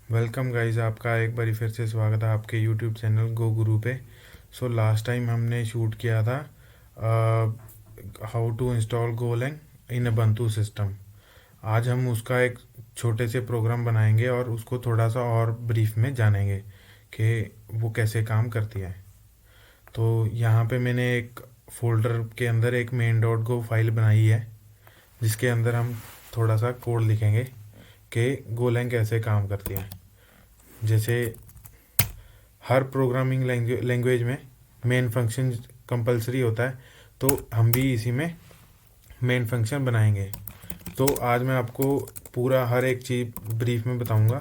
Welcome guys, आपका एक बारी फिर से स्वागत है आपके यूट्यूब चैनल गो गुरु पे। लास्ट टाइम हमने शूट किया था how to install Golang in Ubuntu system. आज हम उसका एक छोटे से प्रोग्राम बनाएंगे और उसको थोड़ा सा और ब्रीफ में जानेंगे कि वो कैसे काम करती है। तो यहाँ पे मैंने एक फोल्डर के अंदर एक मेन डॉट गो फाइल बनाई है, जिसके अंदर हम थोड़ा सा कोड लिखेंगे कि गोलैंग कैसे काम करती है। जैसे हर प्रोग्रामिंग लैंग्वेज में मेन फंक्शन कंपलसरी होता है, तो हम भी इसी में मेन फंक्शन बनाएंगे। तो आज मैं आपको पूरा हर एक चीज़ ब्रीफ में बताऊंगा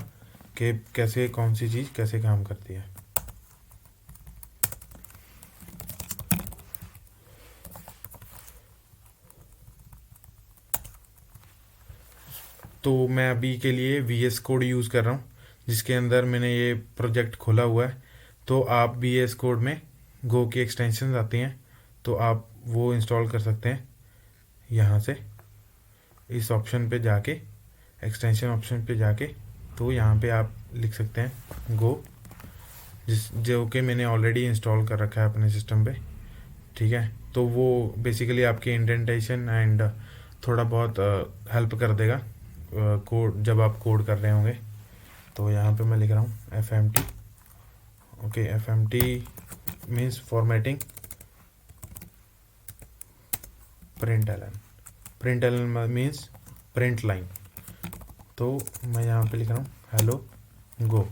कि कैसे कौन सी चीज़ कैसे काम करती है। तो मैं अभी के लिए VS कोड यूज़ कर रहा हूँ, जिसके अंदर मैंने ये प्रोजेक्ट खोला हुआ है। तो आप VS कोड में गो की एक्सटेंशन आती हैं, तो आप वो इंस्टॉल कर सकते हैं यहाँ से इस ऑप्शन पे जाके, एक्सटेंशन ऑप्शन पे जाके। तो यहाँ पे आप लिख सकते हैं गो, जिस जो कि मैंने ऑलरेडी इंस्टॉल कर रखा है अपने सिस्टम पे। ठीक है, तो वो बेसिकली आपकी इंडेंटेशन एंड थोड़ा बहुत हेल्प कर देगा कोड जब आप कोड कर रहे होंगे। तो यहाँ पे मैं लिख रहा हूँ FMT। ओके, FMT means formatting print L N means print line. तो मैं यहाँ पे लिख रहा हूँ हेलो गो।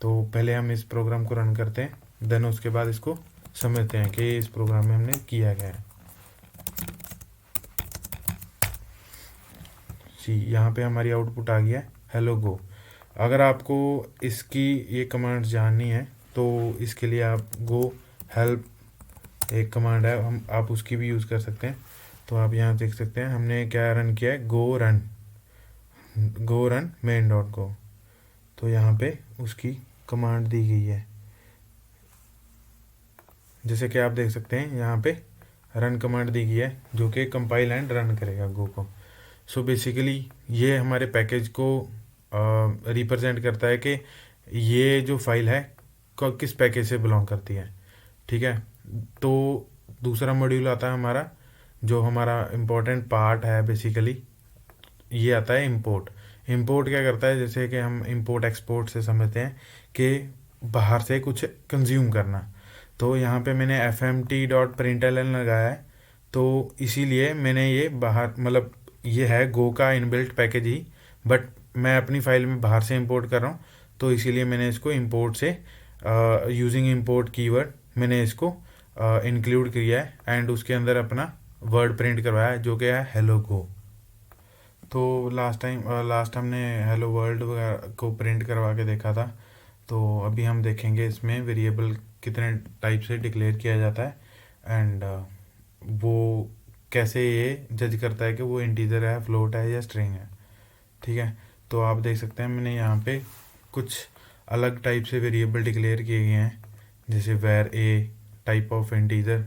तो पहले हम इस प्रोग्राम को रन करते हैं, देन उसके बाद इसको समझते हैं कि इस प्रोग्राम में हमने किया गया है। जी, यहाँ पे हमारी आउटपुट आ गया है हेलो गो। अगर आपको इसकी ये कमांड जाननी है तो इसके लिए आप गो हेल्प एक कमांड है, हम आप उसकी भी यूज़ कर सकते हैं। तो आप यहाँ देख सकते हैं हमने क्या रन किया है, गो रन मेन डॉट गो। तो यहाँ पे उसकी कमांड दी गई है, जैसे कि आप देख सकते हैं यहाँ पे रन कमांड दी गई है, जो कि कंपाइल एंड रन करेगा गो को। बेसिकली ये हमारे पैकेज को रिप्रेजेंट करता है कि ये जो फाइल है किस पैकेज से बिलोंग करती है। ठीक है, तो दूसरा मॉड्यूल आता है हमारा, जो हमारा इम्पोर्टेंट पार्ट है बेसिकली, ये आता है इंपोर्ट। इंपोर्ट क्या करता है, जैसे कि हम इंपोर्ट एक्सपोर्ट से समझते हैं कि बाहर से कुछ कंज्यूम करना। तो यहाँ पे मैंने fmt.println लगाया है, तो इसीलिए मैंने ये बाहर मतलब ये है गो का इनबिल्ट पैकेज ही, बट मैं अपनी फाइल में बाहर से इंपोर्ट कर रहा हूँ। तो इसीलिए मैंने इसको इंपोर्ट से यूजिंग इंपोर्ट कीवर्ड मैंने इसको इंक्लूड किया है एंड उसके अंदर अपना वर्ड प्रिंट करवाया है, जो कि है हेलो गो। तो लास्ट हमने हेलो वर्ल्ड वगैरह को प्रिंट करवा के देखा था। तो अभी हम देखेंगे इसमें वेरिएबल कितने टाइप से डिक्लेयर किया जाता है एंड वो कैसे ये जज करता है कि वो इंटीजर है, फ्लोट है या स्ट्रिंग है। ठीक है, तो आप देख सकते हैं मैंने यहाँ पे कुछ अलग टाइप से वेरिएबल डिक्लेयर किए गए हैं, जैसे var a type of integer,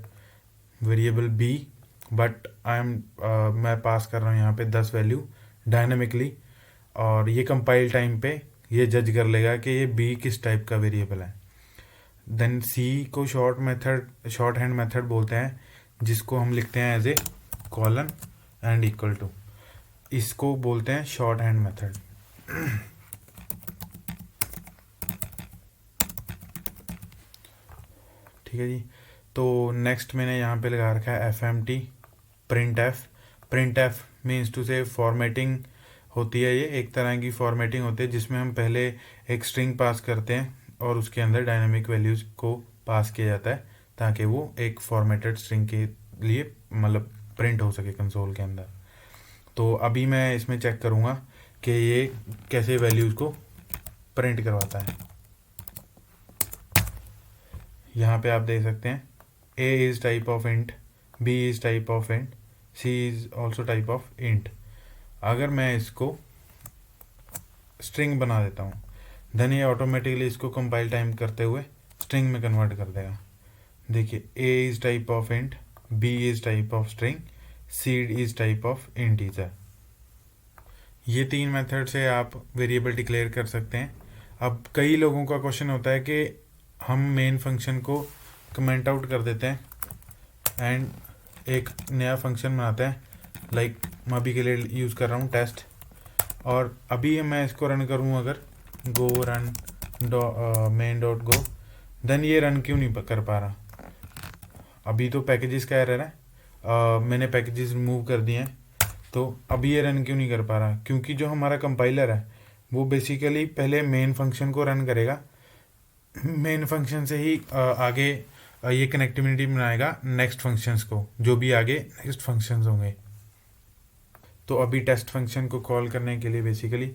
variable b, but मैं पास कर रहा हूँ यहाँ पे 10 वैल्यू डायनामिकली, और ये कंपाइल टाइम पे ये जज कर लेगा कि ये बी किस टाइप का वेरिएबल है। देन सी को शॉर्ट हैंड मेथड बोलते हैं, जिसको हम लिखते हैं as a colon and equal to, इसको बोलते हैं शॉर्ट हैंड मेथड। ठीक है जी, तो नेक्स्ट मैंने यहाँ पे लगा रखा है FMT print F means to से फॉर्मेटिंग होती है। ये एक तरह की फॉर्मेटिंग होती है जिसमें हम पहले एक स्ट्रिंग पास करते हैं और उसके अंदर डायनामिक वैल्यूज़ को पास किया जाता है, ताकि वो एक फॉर्मेटेड स्ट्रिंग के लिए मतलब प्रिंट हो सके कंसोल के अंदर। तो अभी मैं इसमें चेक करूँगा कि ये कैसे वैल्यूज़ को प्रिंट करवाता है। यहाँ पे आप देख सकते हैं A is type of int, B is type of int, C is also type of int. अगर मैं इसको स्ट्रिंग बना देता हूँ, देन ये ऑटोमेटिकली इसको कंपाइल टाइम करते हुए स्ट्रिंग में कन्वर्ट कर देगा। देखिए, A is type of int, B is type of string, C is type of integer. ये 3 मेथड से आप वेरिएबल डिक्लेयर कर सकते हैं। अब कई लोगों का क्वेश्चन होता है कि हम मेन फंक्शन को कमेंट आउट कर देते हैं एंड एक नया फंक्शन बनाते हैं, लाइक मैं अभी के लिए यूज़ कर रहा हूँ टेस्ट, और अभी मैं इसको रन करूँ अगर गो run main dot go, then ये रन क्यों नहीं कर पा रहा? अभी तो पैकेजेस का एरर है, मैंने पैकेजेस रिमूव कर दिए हैं, तो अभी ये रन क्यों नहीं कर पा रहा? क्योंकि जो हमारा कंपाइलर है वो बेसिकली पहले मेन फंक्शन को रन करेगा, मेन फंक्शन से ही आगे ये कनेक्टिविटी बनाएगा नेक्स्ट फंक्शंस को, जो भी आगे नेक्स्ट फंक्शंस होंगे। तो अभी टेस्ट फंक्शन को कॉल करने के लिए बेसिकली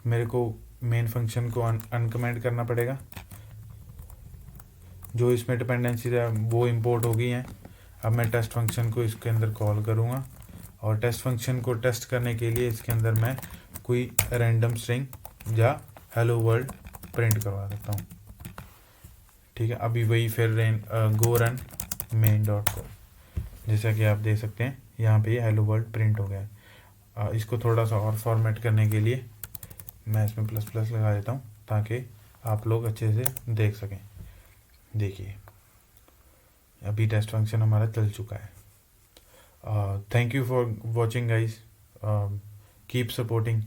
मेरे को मेन फंक्शन को अनकमेंट करना पड़ेगा। जो इसमें डिपेंडेंसीज है वो इंपोर्ट हो गई हैं। अब मैं टेस्ट फंक्शन को इसके अंदर कॉल करूँगा, और टेस्ट फंक्शन को टेस्ट करने के लिए इसके अंदर मैं कोई रैंडम स्ट्रिंग या हेलो वर्ल्ड प्रिंट करवा देता हूँ। ठीक है, अभी वही फिर गो रन मेन डॉट को, जैसा कि आप देख सकते हैं यहाँ पे ये हेलो वर्ल्ड प्रिंट हो गया है। इसको थोड़ा सा और फॉर्मेट करने के लिए मैं इसमें प्लस प्लस लगा देता हूँ ताकि आप लोग अच्छे से देख सकें। देखिए अभी टेस्ट फंक्शन हमारा चल चुका है। Thank you for watching guys, keep supporting.